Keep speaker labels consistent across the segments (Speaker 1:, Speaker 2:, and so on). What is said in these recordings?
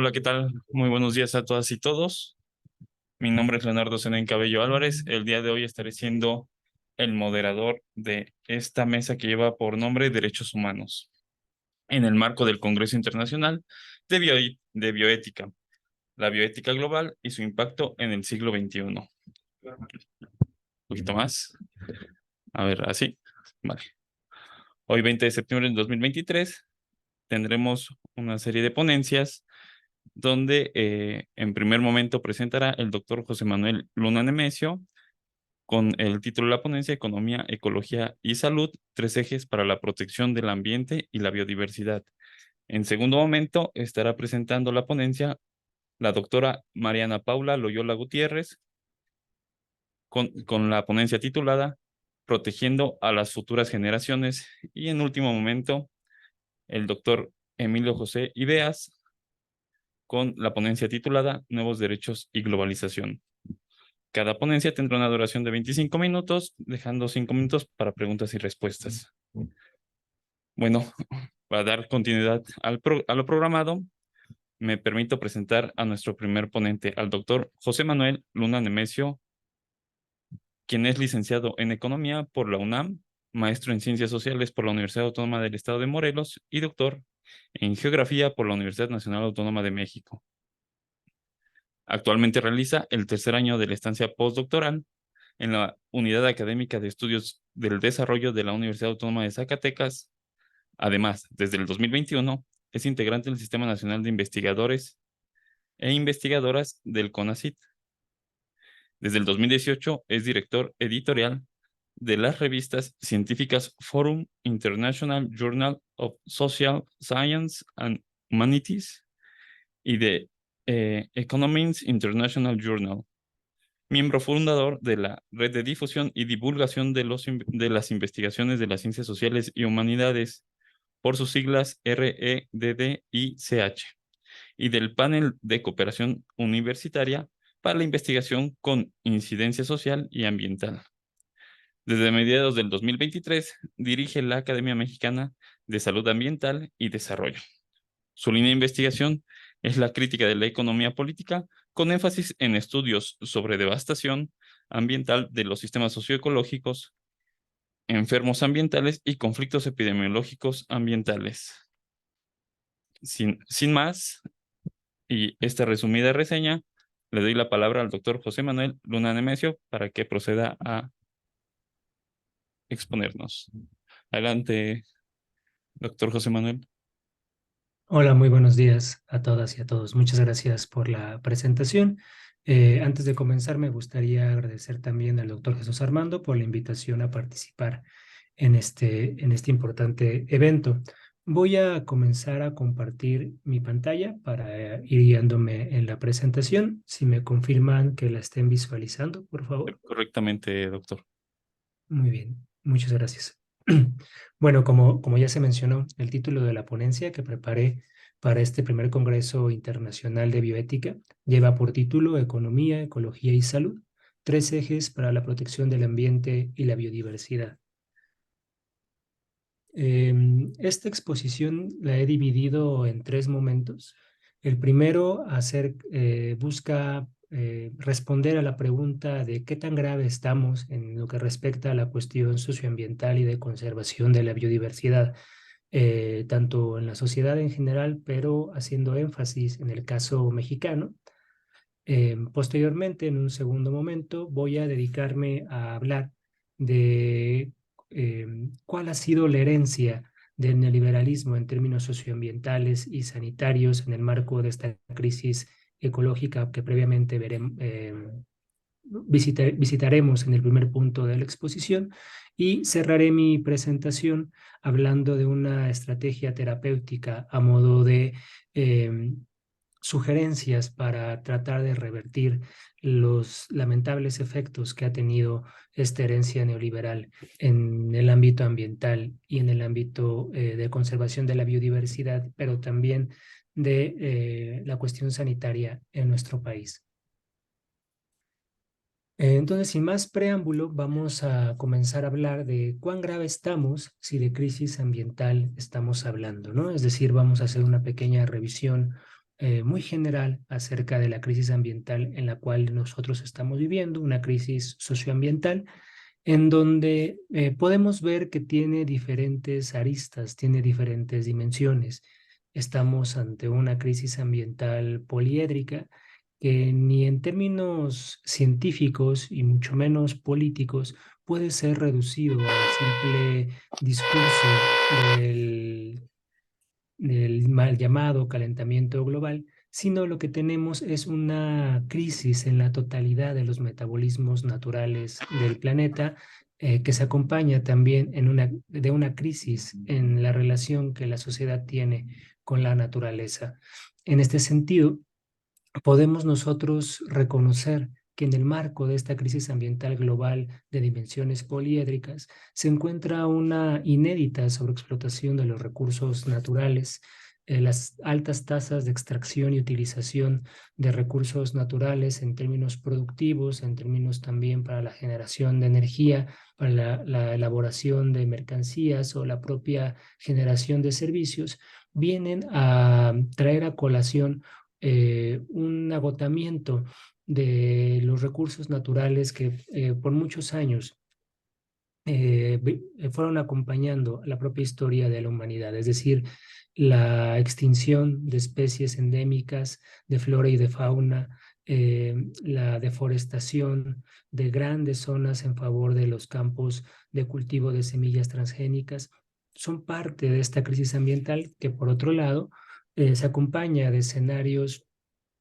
Speaker 1: Hola, ¿qué tal? Muy buenos días a todas y todos. Mi nombre es Leonardo Zenén Cabello Álvarez. El día de hoy estaré siendo el moderador de esta mesa que lleva por nombre Derechos Humanos, en el marco del Congreso Internacional de Bioética, la bioética global y su impacto en el siglo XXI. Un poquito más. A ver, así. Vale. Hoy, 20 de septiembre de 2023, tendremos una serie de ponencias donde en primer momento presentará el doctor José Manuel Luna Nemesio con el título de la ponencia Economía, Ecología y Salud, tres ejes para la protección del ambiente y la biodiversidad. En segundo momento estará presentando la ponencia la doctora Mariana Paula Loyola Gutiérrez con la ponencia titulada Protegiendo a las futuras generaciones, y en último momento el doctor Emilio José Ideas con la ponencia titulada Nuevos Derechos y Globalización. Cada ponencia tendrá una duración de 25 minutos, dejando 5 minutos para preguntas y respuestas. Bueno, para dar continuidad a lo programado, me permito presentar a nuestro primer ponente, al doctor José Manuel Luna Nemesio, quien es licenciado en Economía por la UNAM, maestro en Ciencias Sociales por la Universidad Autónoma del Estado de Morelos y doctor en Geografía por la Universidad Nacional Autónoma de México. Actualmente realiza el tercer año de la estancia postdoctoral en la Unidad Académica de Estudios del Desarrollo de la Universidad Autónoma de Zacatecas. Además, desde el 2021, es integrante del Sistema Nacional de Investigadores e Investigadoras del CONACYT. Desde el 2018 es director editorial de las revistas científicas Forum International Journal of Social Science and Humanities y de Economics International Journal, miembro fundador de la Red de Difusión y Divulgación de las Investigaciones de las Ciencias Sociales y Humanidades, por sus siglas REDDICH, y del Panel de Cooperación Universitaria para la Investigación con Incidencia Social y Ambiental. Desde mediados del 2023 dirige la Academia Mexicana de Salud Ambiental y Desarrollo. Su línea de investigación es la crítica de la economía política, con énfasis en estudios sobre devastación ambiental de los sistemas socioecológicos, enfermos ambientales y conflictos epidemiológicos ambientales. Sin más, y esta resumida reseña, le doy la palabra al doctor José Manuel Luna Nemesio para que proceda a exponernos. Adelante, doctor José Manuel.
Speaker 2: Hola, muy buenos días a todas y a todos. Muchas gracias por la presentación. Antes de comenzar, me gustaría agradecer también al doctor Jesús Armando por la invitación a participar en este importante evento. Voy a comenzar a compartir mi pantalla para ir guiándome en la presentación. Si me confirman que la estén visualizando, por favor.
Speaker 1: Correctamente, doctor.
Speaker 2: Muy bien, muchas gracias. Bueno, como ya se mencionó, el título de la ponencia que preparé para este primer Congreso Internacional de Bioética lleva por título Economía, Ecología y Salud, tres ejes para la protección del ambiente y la biodiversidad. Esta exposición la he dividido en tres momentos. El primero busca responder a la pregunta de qué tan grave estamos en lo que respecta a la cuestión socioambiental y de conservación de la biodiversidad, tanto en la sociedad en general, pero haciendo énfasis en el caso mexicano. Posteriormente, en un segundo momento, voy a dedicarme a hablar de cuál ha sido la herencia del neoliberalismo en términos socioambientales y sanitarios en el marco de esta crisis ecológica que previamente visitaremos en el primer punto de la exposición, y cerraré mi presentación hablando de una estrategia terapéutica a modo de sugerencias para tratar de revertir los lamentables efectos que ha tenido esta herencia neoliberal en el ámbito ambiental y en el ámbito de conservación de la biodiversidad, pero también de la cuestión sanitaria en nuestro país. Entonces, sin más preámbulo, vamos a comenzar a hablar de cuán grave estamos si de crisis ambiental estamos hablando, ¿no? Es decir, vamos a hacer una pequeña revisión muy general acerca de la crisis ambiental en la cual nosotros estamos viviendo, una crisis socioambiental en donde podemos ver que tiene diferentes aristas, tiene diferentes dimensiones. Estamos ante una crisis ambiental poliédrica que ni en términos científicos y mucho menos políticos puede ser reducido al simple discurso del mal llamado calentamiento global, sino lo que tenemos es una crisis en la totalidad de los metabolismos naturales del planeta, que se acompaña también de una crisis en la relación que la sociedad tiene con la naturaleza. En este sentido, podemos nosotros reconocer que en el marco de esta crisis ambiental global de dimensiones poliédricas se encuentra una inédita sobreexplotación de los recursos naturales, las altas tasas de extracción y utilización de recursos naturales en términos productivos, en términos también para la generación de energía, para la elaboración de mercancías o la propia generación de servicios, vienen a traer a colación un agotamiento de los recursos naturales que por muchos años fueron acompañando la propia historia de la humanidad, es decir, la extinción de especies endémicas de flora y de fauna, la deforestación de grandes zonas en favor de los campos de cultivo de semillas transgénicas, son parte de esta crisis ambiental que, por otro lado, se acompaña de escenarios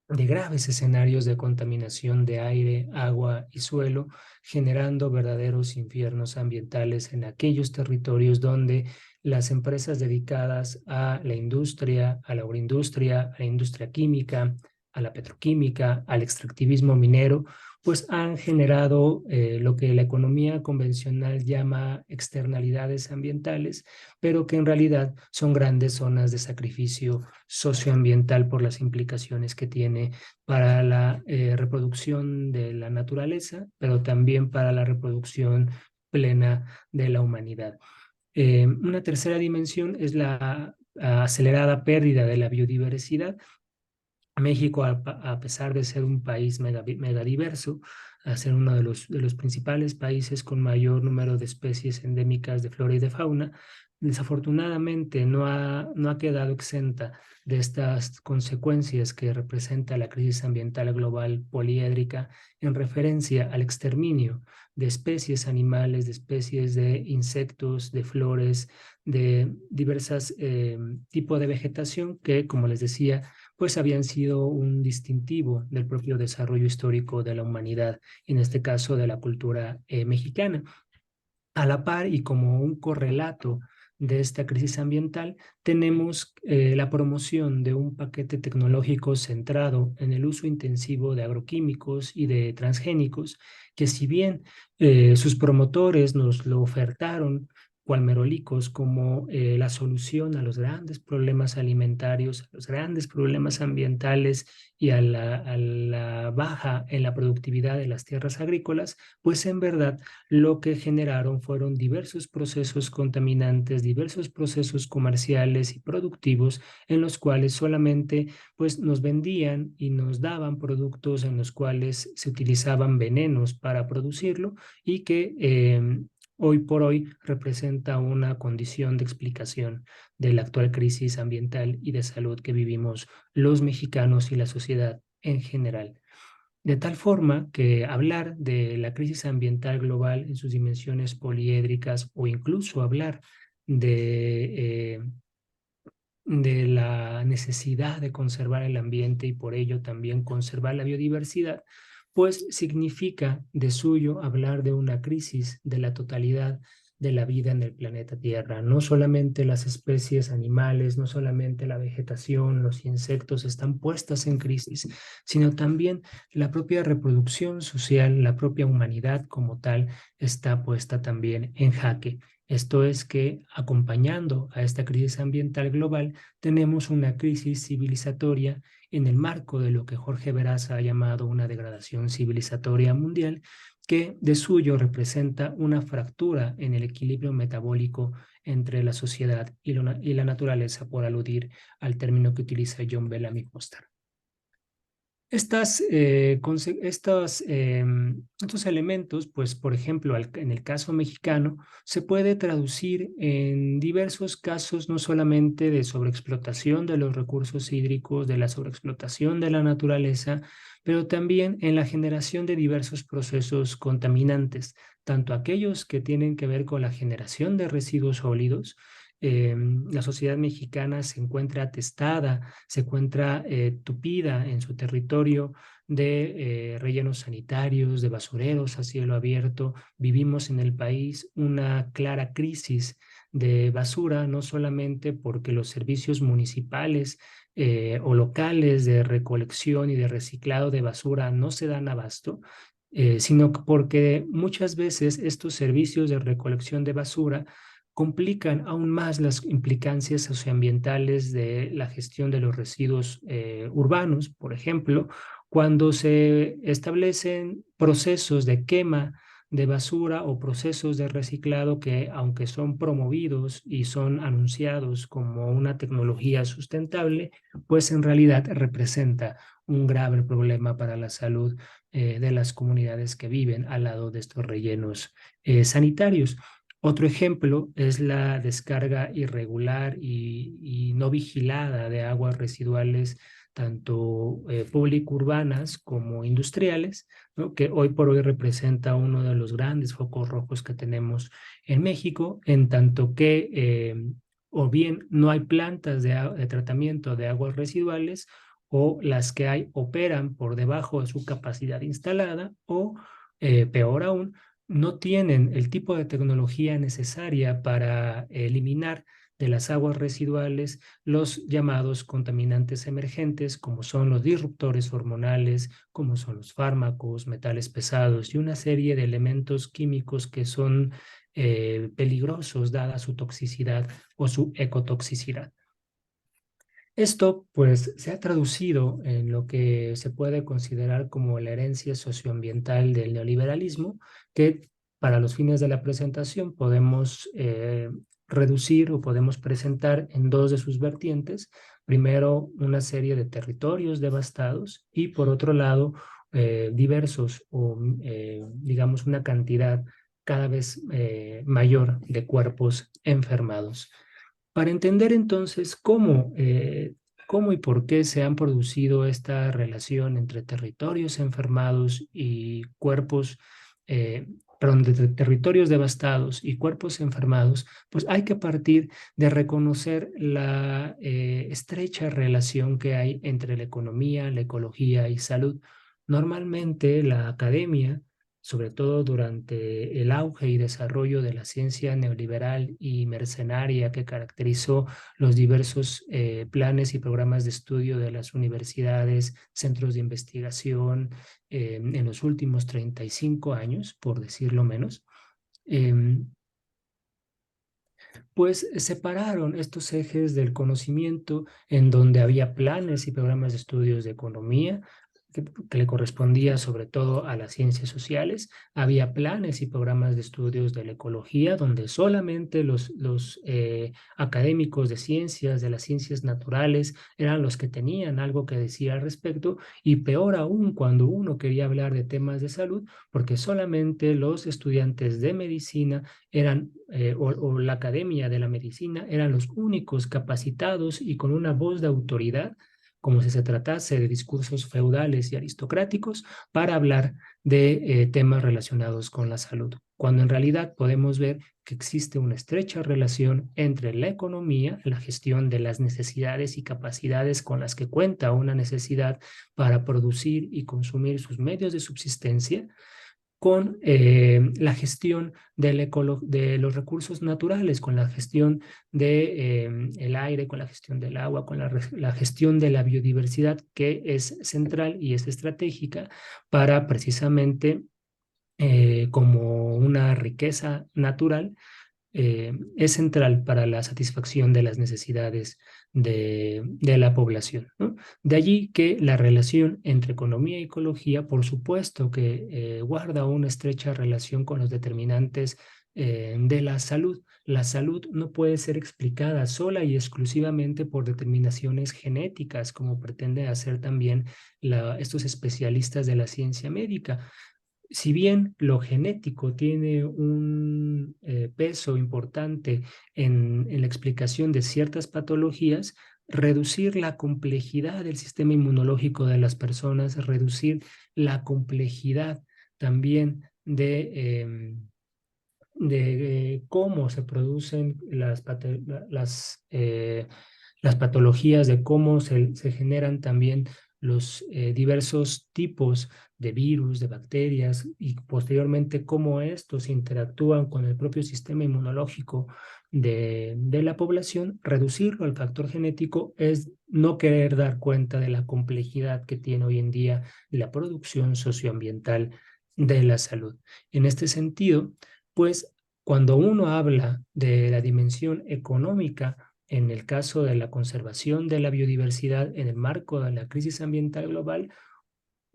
Speaker 2: de graves escenarios de contaminación de aire, agua y suelo, generando verdaderos infiernos ambientales en aquellos territorios donde las empresas dedicadas a la industria, a la agroindustria, a la industria química, a la petroquímica, al extractivismo minero, pues han generado lo que la economía convencional llama externalidades ambientales, pero que en realidad son grandes zonas de sacrificio socioambiental por las implicaciones que tiene para la reproducción de la naturaleza, pero también para la reproducción plena de la humanidad. Una tercera dimensión es la acelerada pérdida de la biodiversidad. México, a pesar de ser un país megadiverso, a ser uno de los principales países con mayor número de especies endémicas de flora y de fauna, desafortunadamente no ha quedado exenta de estas consecuencias que representa la crisis ambiental global poliédrica en referencia al exterminio de especies animales, de especies de insectos, de flores, de diversas tipos de vegetación que, como les decía, pues habían sido un distintivo del propio desarrollo histórico de la humanidad, en este caso de la cultura mexicana. A la par y como un correlato de esta crisis ambiental, tenemos la promoción de un paquete tecnológico centrado en el uso intensivo de agroquímicos y de transgénicos, que si bien sus promotores nos lo ofertaron cual merolicos como la solución a los grandes problemas alimentarios, a los grandes problemas ambientales y a la baja en la productividad de las tierras agrícolas, pues en verdad lo que generaron fueron diversos procesos contaminantes, diversos procesos comerciales y productivos en los cuales solamente pues nos vendían y nos daban productos en los cuales se utilizaban venenos para producirlo y que hoy por hoy representa una condición de explicación de la actual crisis ambiental y de salud que vivimos los mexicanos y la sociedad en general. De tal forma que hablar de la crisis ambiental global en sus dimensiones poliédricas o incluso hablar de la necesidad de conservar el ambiente y por ello también conservar la biodiversidad, pues significa de suyo hablar de una crisis de la totalidad de la vida en el planeta Tierra. No solamente las especies animales, no solamente la vegetación, los insectos están puestas en crisis, sino también la propia reproducción social, la propia humanidad como tal está puesta también en jaque. Esto es que, acompañando a esta crisis ambiental global, tenemos una crisis civilizatoria en el marco de lo que Jorge Beraza ha llamado una degradación civilizatoria mundial, que de suyo representa una fractura en el equilibrio metabólico entre la sociedad y la naturaleza, por aludir al término que utiliza John Bellamy Foster. Estos elementos, pues, por ejemplo, en el caso mexicano, se puede traducir en diversos casos, no solamente de sobreexplotación de los recursos hídricos, de la sobreexplotación de la naturaleza, pero también en la generación de diversos procesos contaminantes, tanto aquellos que tienen que ver con la generación de residuos sólidos. La sociedad mexicana se encuentra atestada, se encuentra tupida en su territorio de rellenos sanitarios, de basureros a cielo abierto. Vivimos en el país una clara crisis de basura, no solamente porque los servicios municipales o locales de recolección y de reciclado de basura no se dan abasto, sino porque muchas veces estos servicios de recolección de basura complican aún más las implicancias socioambientales de la gestión de los residuos urbanos. Por ejemplo, cuando se establecen procesos de quema de basura o procesos de reciclado que, aunque son promovidos y son anunciados como una tecnología sustentable, pues en realidad representa un grave problema para la salud de las comunidades que viven al lado de estos rellenos sanitarios. Otro ejemplo es la descarga irregular y no vigilada de aguas residuales, tanto público-urbanas como industriales, ¿no? Que hoy por hoy representa uno de los grandes focos rojos que tenemos en México, en tanto que o bien no hay plantas de tratamiento de aguas residuales, o las que hay operan por debajo de su capacidad instalada, o peor aún, no tienen el tipo de tecnología necesaria para eliminar de las aguas residuales los llamados contaminantes emergentes, como son los disruptores hormonales, como son los fármacos, metales pesados y una serie de elementos químicos que son peligrosos dada su toxicidad o su ecotoxicidad. Esto, pues, se ha traducido en lo que se puede considerar como la herencia socioambiental del neoliberalismo, que para los fines de la presentación podemos reducir o podemos presentar en dos de sus vertientes. Primero, una serie de territorios devastados y, por otro lado, diversos o, digamos, una cantidad cada vez mayor de cuerpos enfermados. Para entender entonces cómo y por qué se han producido esta relación entre territorios enfermados y cuerpos, perdón, de territorios devastados y cuerpos enfermados, pues hay que partir de reconocer la estrecha relación que hay entre la economía, la ecología y salud. Normalmente la academia, sobre todo durante el auge y desarrollo de la ciencia neoliberal y mercenaria que caracterizó los diversos planes y programas de estudio de las universidades, centros de investigación en los últimos 35 años, por decirlo menos. Pues separaron estos ejes del conocimiento en donde había planes y programas de estudios de economía que le correspondía sobre todo a las ciencias sociales. Había planes y programas de estudios de la ecología donde solamente los académicos de ciencias, de las ciencias naturales, eran los que tenían algo que decir al respecto, y peor aún cuando uno quería hablar de temas de salud, porque solamente los estudiantes de medicina eran, o la academia de la medicina, eran los únicos capacitados y con una voz de autoridad, como si se tratase de discursos feudales y aristocráticos, para hablar de temas relacionados con la salud, cuando en realidad podemos ver que existe una estrecha relación entre la economía, la gestión de las necesidades y capacidades con las que cuenta una necesidad para producir y consumir sus medios de subsistencia, con la gestión de los recursos naturales, con la gestión del aire, con la gestión del agua, con la gestión de la biodiversidad, que es central y es estratégica para precisamente como una riqueza natural es central para la satisfacción de las necesidades de la población, ¿no? De allí que la relación entre economía y ecología, por supuesto que guarda una estrecha relación con los determinantes de la salud. La salud no puede ser explicada sola y exclusivamente por determinaciones genéticas, como pretenden hacer también estos especialistas de la ciencia médica. Si bien lo genético tiene un peso importante en la explicación de ciertas patologías, reducir la complejidad del sistema inmunológico de las personas, reducir la complejidad también de cómo se producen las patologías, de cómo se generan también los diversos tipos de virus, de bacterias y posteriormente cómo estos interactúan con el propio sistema inmunológico de la población. Reducirlo al factor genético es no querer dar cuenta de la complejidad que tiene hoy en día la producción socioambiental de la salud. En este sentido, pues cuando uno habla de la dimensión económica, en el caso de la conservación de la biodiversidad en el marco de la crisis ambiental global,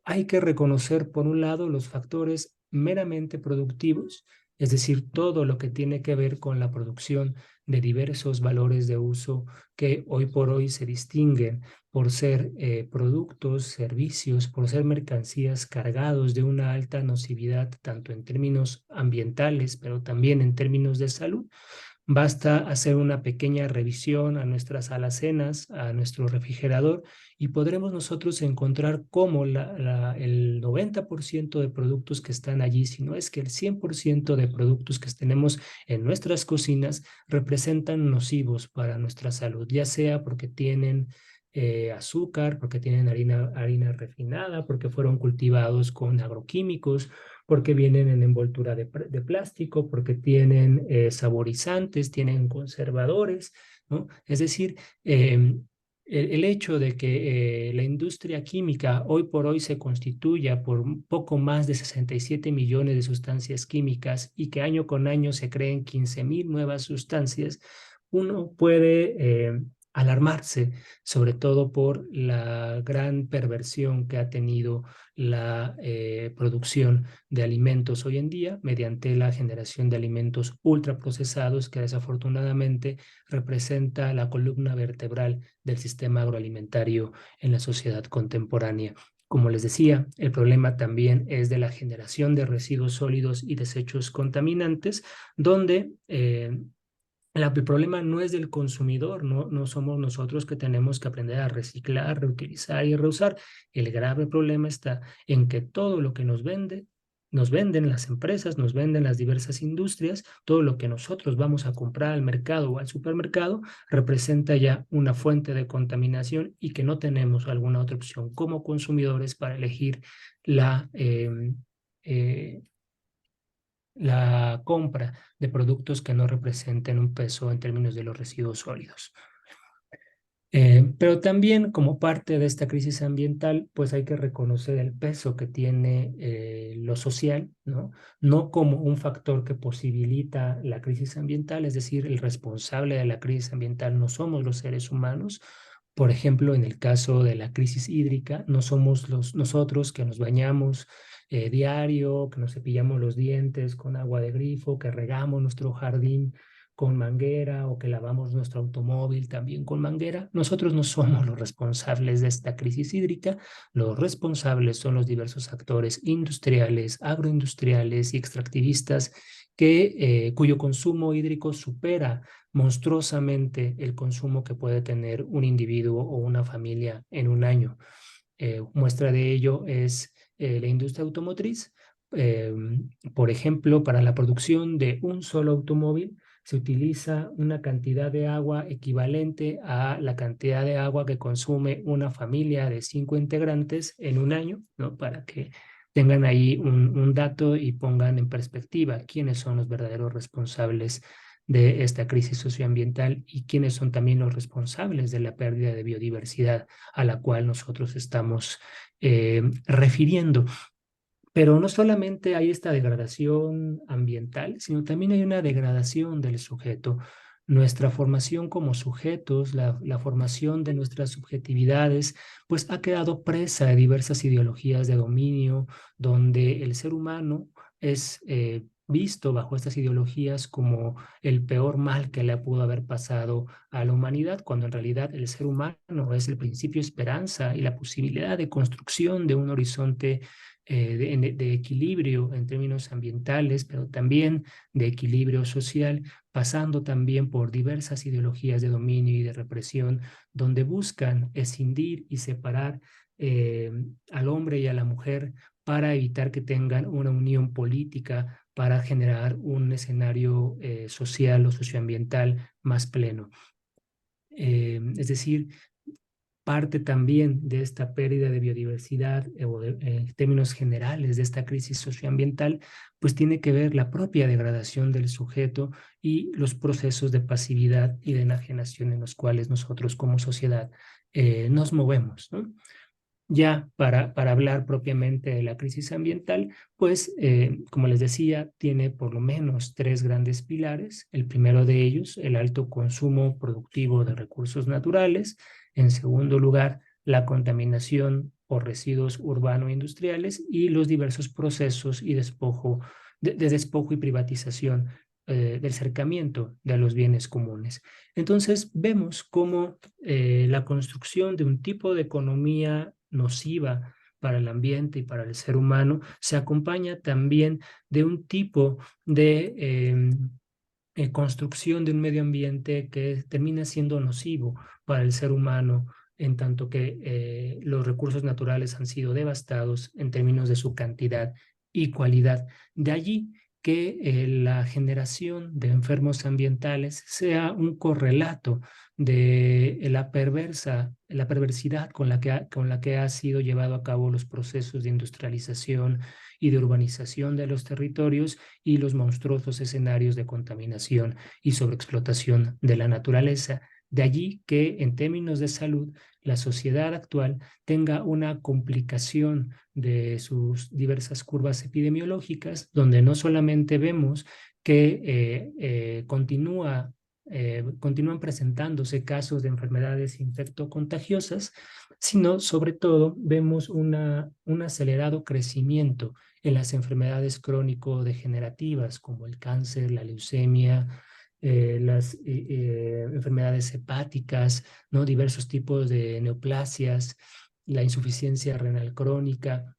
Speaker 2: hay que reconocer, por un lado, los factores meramente productivos, es decir, todo lo que tiene que ver con la producción de diversos valores de uso que hoy por hoy se distinguen por ser productos, servicios, por ser mercancías cargados de una alta nocividad, tanto en términos ambientales, pero también en términos de salud. Basta hacer una pequeña revisión a nuestras alacenas, a nuestro refrigerador, y podremos nosotros encontrar cómo el 90% de productos que están allí, si no es que el 100% de productos que tenemos en nuestras cocinas representan nocivos para nuestra salud, ya sea porque tienen azúcar, porque tienen harina refinada, porque fueron cultivados con agroquímicos, porque vienen en envoltura de plástico, porque tienen saborizantes, tienen conservadores, ¿no? Es decir, el hecho de que la industria química hoy por hoy se constituya por un poco más de 67 millones de sustancias químicas y que año con año se creen 15,000 nuevas sustancias, uno puede alarmarse, sobre todo por la gran perversión que ha tenido la producción de alimentos hoy en día mediante la generación de alimentos ultraprocesados que desafortunadamente representa la columna vertebral del sistema agroalimentario en la sociedad contemporánea. Como les decía, el problema también es de la generación de residuos sólidos y desechos contaminantes, donde el problema no es del consumidor, no somos nosotros que tenemos que aprender a reciclar, reutilizar y reusar. El grave problema está en que todo lo que nos venden las empresas, nos venden las diversas industrias, todo lo que nosotros vamos a comprar al mercado o al supermercado representa ya una fuente de contaminación y que no tenemos alguna otra opción como consumidores para elegir la eh, la compra de productos que no representen un peso en términos de los residuos sólidos. Pero también como parte de esta crisis ambiental, pues hay que reconocer el peso que tiene lo social, ¿no? No como un factor que posibilita la crisis ambiental, es decir, el responsable de la crisis ambiental no somos los seres humanos. Por ejemplo, en el caso de la crisis hídrica, no somos nosotros que nos bañamos diario, que nos cepillamos los dientes con agua de grifo, que regamos nuestro jardín con manguera o que lavamos nuestro automóvil también con manguera. Nosotros no somos los responsables de esta crisis hídrica. Los responsables son los diversos actores industriales, agroindustriales y extractivistas cuyo consumo hídrico supera monstruosamente el consumo que puede tener un individuo o una familia en un año. Muestra de ello es la industria automotriz. Eh, por ejemplo, para la producción de un solo automóvil se utiliza una cantidad de agua equivalente a la cantidad de agua que consume una familia de 5 integrantes en un año, ¿no? Para que tengan ahí un dato y pongan en perspectiva quiénes son los verdaderos responsables de esta crisis socioambiental y quiénes son también los responsables de la pérdida de biodiversidad a la cual nosotros estamos refiriendo. Pero no solamente hay esta degradación ambiental, sino también hay una degradación del sujeto. Nuestra formación como sujetos, la formación de nuestras subjetividades, pues ha quedado presa de diversas ideologías de dominio, donde el ser humano es visto bajo estas ideologías como el peor mal que le pudo haber pasado a la humanidad, cuando en realidad el ser humano es el principio de esperanza y la posibilidad de construcción de un horizonte de equilibrio en términos ambientales, pero también de equilibrio social, pasando también por diversas ideologías de dominio y de represión, donde buscan escindir y separar eh, al hombre y a la mujer para evitar que tengan una unión política, para generar un escenario social o socioambiental más pleno. Es decir, parte también de esta pérdida de biodiversidad en términos generales de esta crisis socioambiental, pues tiene que ver la propia degradación del sujeto y los procesos de pasividad y de enajenación en los cuales nosotros como sociedad nos movemos, ¿no? Ya para hablar propiamente de la crisis ambiental, pues como les decía, tiene por lo menos tres grandes pilares. El primero de ellos, el alto consumo productivo de recursos naturales. En segundo lugar, la contaminación por residuos urbano-industriales y los diversos procesos y despojo, de despojo y privatización del cercamiento de los bienes comunes. Entonces, vemos cómo la construcción de un tipo de economía nociva para el ambiente y para el ser humano se acompaña también de un tipo de construcción de un medio ambiente que termina siendo nocivo para el ser humano, en tanto que los recursos naturales han sido devastados en términos de su cantidad y cualidad. De allí que la generación de enfermos ambientales sea un correlato de la perversidad con la que ha sido llevado a cabo los procesos de industrialización y de urbanización de los territorios y los monstruosos escenarios de contaminación y sobreexplotación de la naturaleza. De allí que en términos de salud, la sociedad actual tenga una complicación de sus diversas curvas epidemiológicas, donde no solamente vemos que continúan presentándose casos de enfermedades infectocontagiosas, sino sobre todo vemos un acelerado crecimiento en las enfermedades crónico-degenerativas como el cáncer, la leucemia, las enfermedades hepáticas, ¿no? Diversos tipos de neoplasias, la insuficiencia renal crónica,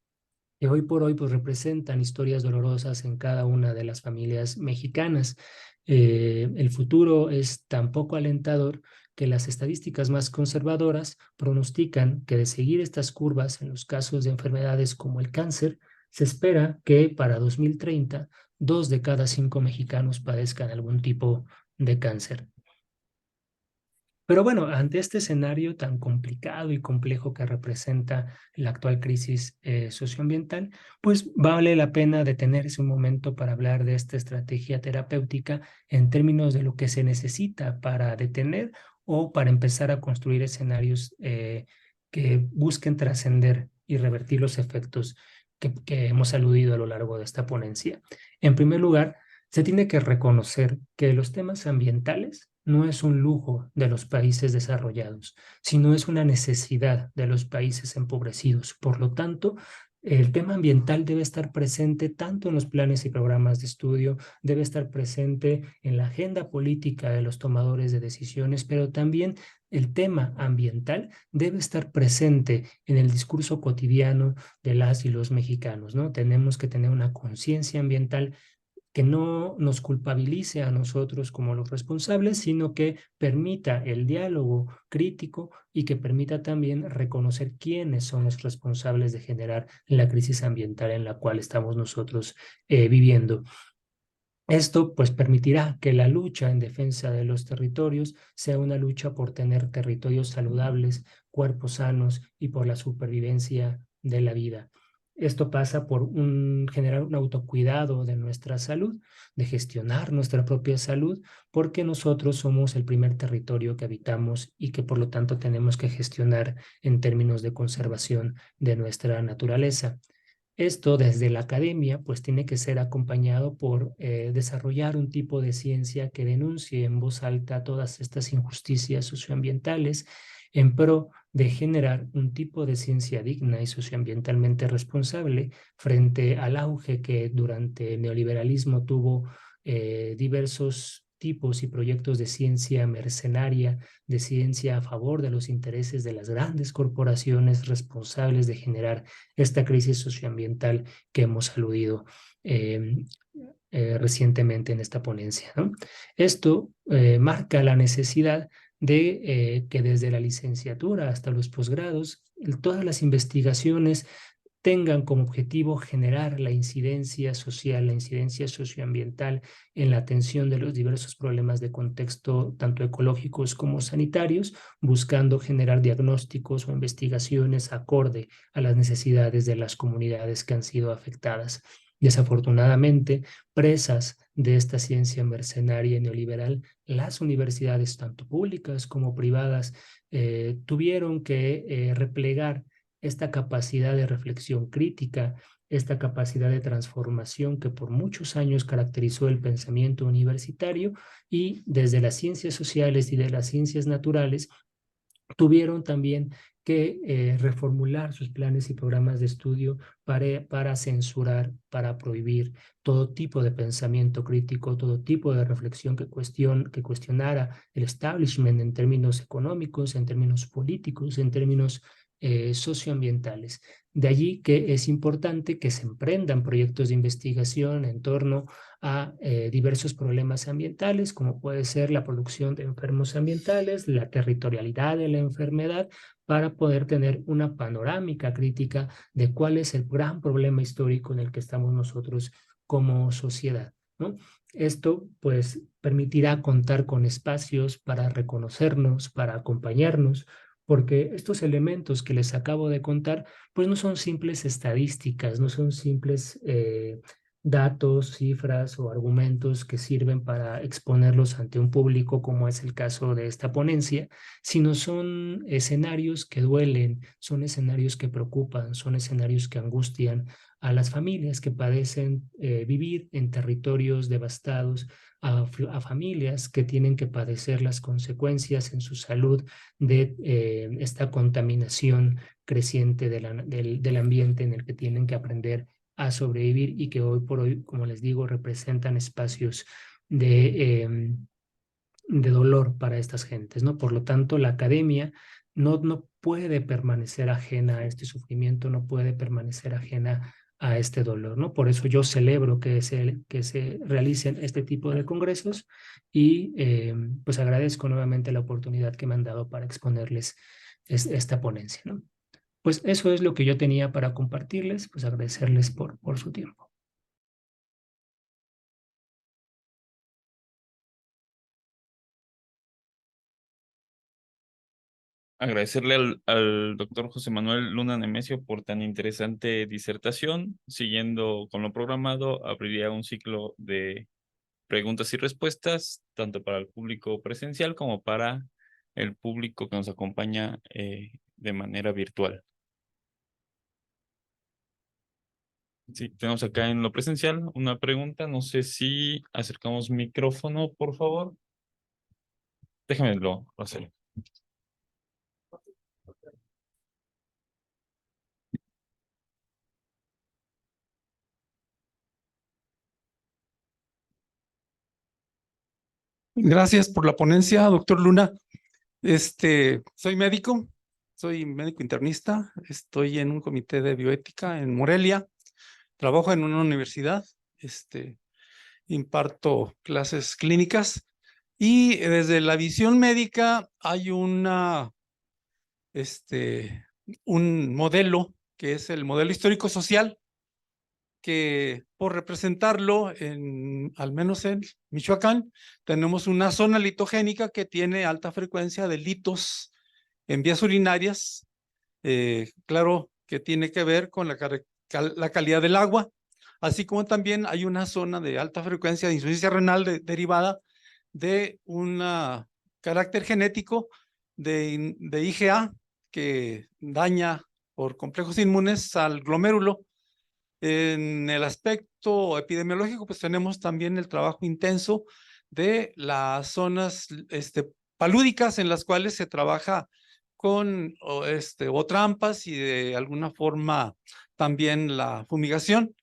Speaker 2: que hoy por hoy pues, representan historias dolorosas en cada una de las familias mexicanas. El futuro es tan poco alentador que las estadísticas más conservadoras pronostican que de seguir estas curvas en los casos de enfermedades como el cáncer, se espera que para 2030 dos de cada cinco mexicanos padezcan algún tipo de cáncer. Pero bueno, ante este escenario tan complicado y complejo que representa la actual crisis socioambiental, pues vale la pena detenerse un momento para hablar de esta estrategia terapéutica en términos de lo que se necesita para detener o para empezar a construir escenarios que busquen trascender y revertir los efectos que hemos aludido a lo largo de esta ponencia. En primer lugar, se tiene que reconocer que los temas ambientales no es un lujo de los países desarrollados, sino es una necesidad de los países empobrecidos. Por lo tanto, el tema ambiental debe estar presente tanto en los planes y programas de estudio, debe estar presente en la agenda política de los tomadores de decisiones, pero también el tema ambiental debe estar presente en el discurso cotidiano de las y los mexicanos, ¿no? Tenemos que tener una conciencia ambiental que no nos culpabilice a nosotros como los responsables, sino que permita el diálogo crítico y que permita también reconocer quiénes son los responsables de generar la crisis ambiental en la cual estamos nosotros viviendo. Esto pues permitirá que la lucha en defensa de los territorios sea una lucha por tener territorios saludables, cuerpos sanos y por la supervivencia de la vida. Esto pasa por generar un autocuidado de nuestra salud, de gestionar nuestra propia salud, porque nosotros somos el primer territorio que habitamos y que por lo tanto tenemos que gestionar en términos de conservación de nuestra naturaleza. Esto desde la academia pues tiene que ser acompañado por desarrollar un tipo de ciencia que denuncie en voz alta todas estas injusticias socioambientales en pro de generar un tipo de ciencia digna y socioambientalmente responsable frente al auge que durante el neoliberalismo tuvo diversos tipos y proyectos de ciencia mercenaria, de ciencia a favor de los intereses de las grandes corporaciones responsables de generar esta crisis socioambiental que hemos aludido eh, recientemente en esta ponencia, ¿no? Esto marca la necesidad de que desde la licenciatura hasta los posgrados, todas las investigaciones tengan como objetivo generar la incidencia social, la incidencia socioambiental en la atención de los diversos problemas de contexto, tanto ecológicos como sanitarios, buscando generar diagnósticos o investigaciones acorde a las necesidades de las comunidades que han sido afectadas. Desafortunadamente, presas de esta ciencia mercenaria y neoliberal, las universidades, tanto públicas como privadas, tuvieron que replegar esta capacidad de reflexión crítica, esta capacidad de transformación que por muchos años caracterizó el pensamiento universitario, y desde las ciencias sociales y de las ciencias naturales tuvieron también que reformular sus planes y programas de estudio para censurar, para prohibir todo tipo de pensamiento crítico, todo tipo de reflexión que cuestionara el establishment en términos económicos, en términos políticos, en términos socioambientales. De allí que es importante que se emprendan proyectos de investigación en torno a diversos problemas ambientales, como puede ser la producción de enfermos ambientales, la territorialidad de la enfermedad, para poder tener una panorámica crítica de cuál es el gran problema histórico en el que estamos nosotros como sociedad, ¿no? Esto pues permitirá contar con espacios para reconocernos, para acompañarnos, porque estos elementos que les acabo de contar pues no son simples estadísticas, no son simples datos, cifras o argumentos que sirven para exponerlos ante un público, como es el caso de esta ponencia, sino son escenarios que duelen, son escenarios que preocupan, son escenarios que angustian a las familias que padecen vivir en territorios devastados, a familias que tienen que padecer las consecuencias en su salud de esta contaminación creciente del ambiente en el que tienen que aprender a sobrevivir, y que hoy por hoy, como les digo, representan espacios de dolor para estas gentes, ¿no? Por lo tanto, la academia no puede permanecer ajena a este sufrimiento, no puede permanecer ajena a este dolor, ¿no? Por eso yo celebro que se realicen este tipo de congresos, y pues agradezco nuevamente la oportunidad que me han dado para exponerles esta ponencia, ¿no? Pues eso es lo que yo tenía para compartirles, pues agradecerles por su tiempo.
Speaker 1: Agradecerle al doctor José Manuel Luna Nemesio por tan interesante disertación. Siguiendo con lo programado, abriría un ciclo de preguntas y respuestas, tanto para el público presencial como para el público que nos acompaña de manera virtual. Sí, tenemos acá en lo presencial una pregunta. No sé si acercamos micrófono, por favor. Déjame lo hacer.
Speaker 3: Gracias por la ponencia, doctor Luna. Soy médico internista, estoy en un comité de bioética en Morelia, trabajo en una universidad, imparto clases clínicas, y desde la visión médica hay un modelo que es el modelo histórico social, que por representarlo, al menos en Michoacán, tenemos una zona litogénica que tiene alta frecuencia de litos en vías urinarias. Claro que tiene que ver con la calidad del agua, así como también hay una zona de alta frecuencia de insuficiencia renal derivada de un carácter genético de IgA, que daña por complejos inmunes al glomérulo, En el aspecto epidemiológico, pues tenemos también el trabajo intenso de las zonas palúdicas en las cuales se trabaja con o trampas y de alguna forma también la fumigación.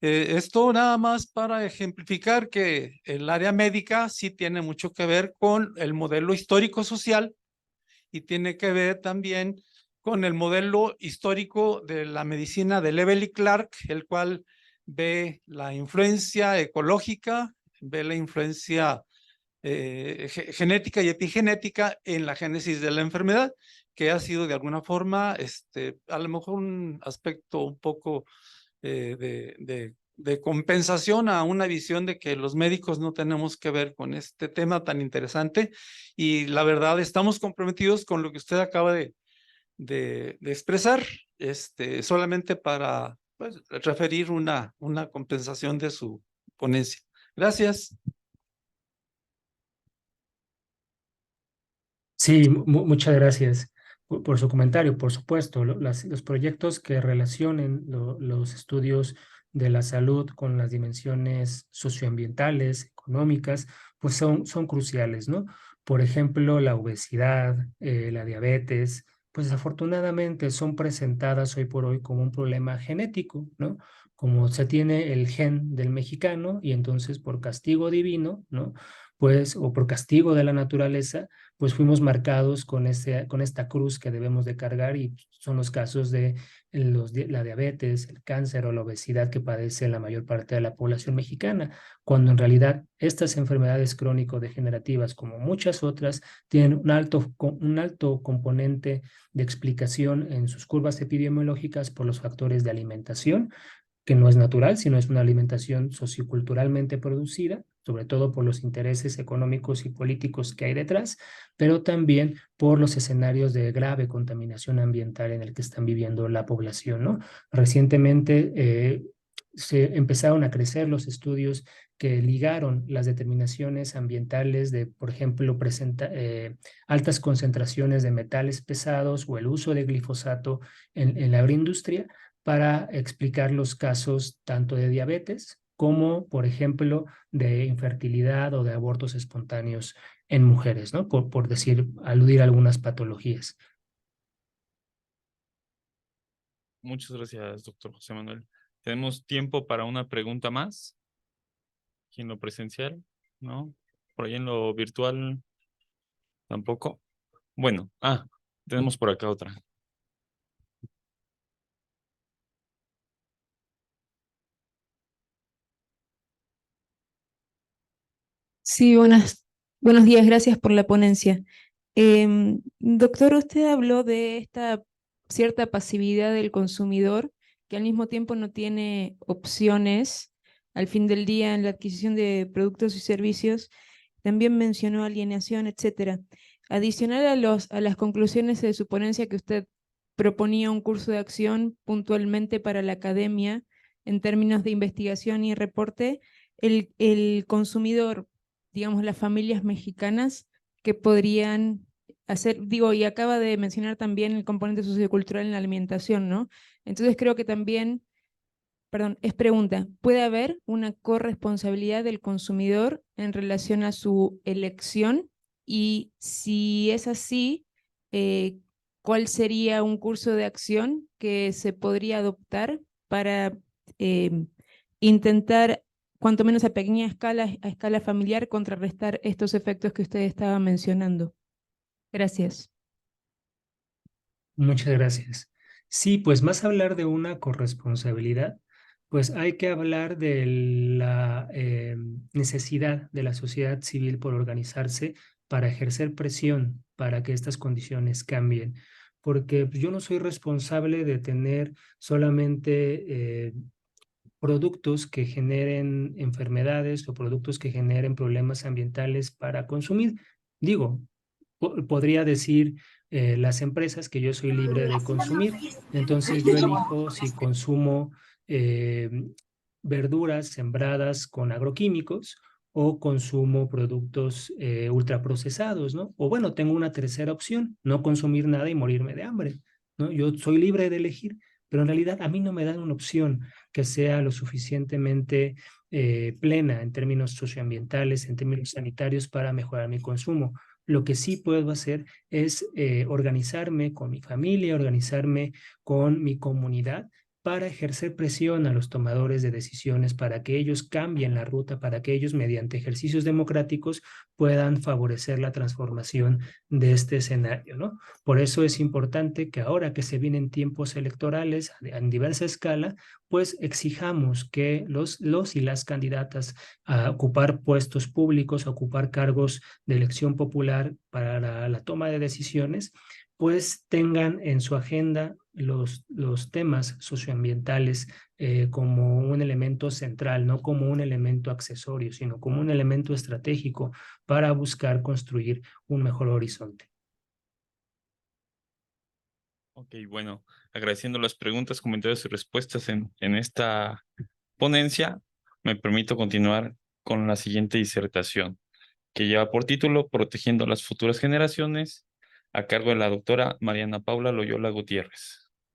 Speaker 3: Esto nada más para ejemplificar que el área médica sí tiene mucho que ver con el modelo histórico-social y tiene que ver también con el modelo histórico de la medicina de Levy Clark, el cual ve la influencia ecológica, ve la influencia genética y epigenética en la génesis de la enfermedad, que ha sido de alguna forma, a lo mejor un aspecto un poco de compensación a una visión de que los médicos no tenemos que ver con este tema tan interesante. Y la verdad, estamos comprometidos con lo que usted acaba de expresar, solamente para pues, referir una compensación de su ponencia. Gracias.
Speaker 2: Sí, muchas gracias por su comentario. Por supuesto, los proyectos que relacionen los estudios de la salud con las dimensiones socioambientales, económicas, pues son cruciales, ¿no? Por ejemplo, la obesidad, la diabetes, pues desafortunadamente son presentadas hoy por hoy como un problema genético, ¿no? Como se tiene el gen del mexicano y entonces por castigo divino, ¿no? Pues, o por castigo de la naturaleza, pues fuimos marcados con esta cruz que debemos de cargar y son los casos de la diabetes, el cáncer o la obesidad que padece la mayor parte de la población mexicana, cuando en realidad estas enfermedades crónico-degenerativas, como muchas otras, tienen un alto componente de explicación en sus curvas epidemiológicas por los factores de alimentación, que no es natural, sino es una alimentación socioculturalmente producida, sobre todo por los intereses económicos y políticos que hay detrás, pero también por los escenarios de grave contaminación ambiental en el que están viviendo la población, ¿no? Recientemente se empezaron a crecer los estudios que ligaron las determinaciones ambientales de, por ejemplo, altas concentraciones de metales pesados o el uso de glifosato en la agroindustria para explicar los casos tanto de diabetes como, por ejemplo, de infertilidad o de abortos espontáneos en mujeres, ¿no? Por decir, aludir a algunas patologías.
Speaker 1: Muchas gracias, doctor José Manuel. ¿Tenemos tiempo para una pregunta más? ¿Aquí en lo presencial? ¿No? ¿Por ahí en lo virtual? ¿Tampoco? Bueno, tenemos por acá otra.
Speaker 4: Sí, buenos días, gracias por la ponencia. Doctor, usted habló de esta cierta pasividad del consumidor que al mismo tiempo no tiene opciones al fin del día en la adquisición de productos y servicios. También mencionó alienación, etcétera. Adicional a las conclusiones de su ponencia que usted proponía un curso de acción puntualmente para la academia en términos de investigación y reporte, el consumidor, digamos, las familias mexicanas que podrían hacer, digo, y acaba de mencionar también el componente sociocultural en la alimentación, ¿no? Entonces creo que también, perdón, es pregunta, ¿puede haber una corresponsabilidad del consumidor en relación a su elección? Y si es así, ¿cuál sería un curso de acción que se podría adoptar para intentar, cuanto menos a pequeña escala, a escala familiar, contrarrestar estos efectos que usted estaba mencionando? Gracias.
Speaker 2: Muchas gracias. Sí, pues más hablar de una corresponsabilidad, pues hay que hablar de la necesidad de la sociedad civil por organizarse para ejercer presión para que estas condiciones cambien, porque yo no soy responsable de tener solamente productos que generen enfermedades o productos que generen problemas ambientales para consumir. Digo, podría decir las empresas que yo soy libre de consumir. Entonces yo elijo si consumo eh, verduras sembradas con agroquímicos o consumo productos ultraprocesados, ¿no? O bueno, tengo una tercera opción, no consumir nada y morirme de hambre, ¿no? Yo soy libre de elegir, pero en realidad a mí no me dan una opción que sea lo suficientemente plena en términos socioambientales, en términos sanitarios para mejorar mi consumo. Lo que sí puedo hacer es organizarme con mi familia, organizarme con mi comunidad para ejercer presión a los tomadores de decisiones, para que ellos cambien la ruta, para que ellos, mediante ejercicios democráticos, puedan favorecer la transformación de este escenario, ¿no? Por eso es importante que ahora que se vienen tiempos electorales en diversa escala, pues exijamos que los y las candidatas a ocupar puestos públicos, a ocupar cargos de elección popular para la toma de decisiones, pues tengan en su agenda los temas socioambientales como un elemento central, no como un elemento accesorio, sino como un elemento estratégico para buscar construir un mejor horizonte.
Speaker 1: Ok, bueno, agradeciendo las preguntas, comentarios y respuestas en esta ponencia, me permito continuar con la siguiente disertación, que lleva por título Protegiendo a las futuras generaciones, a cargo de la doctora Mariana Paula Loyola Gutiérrez.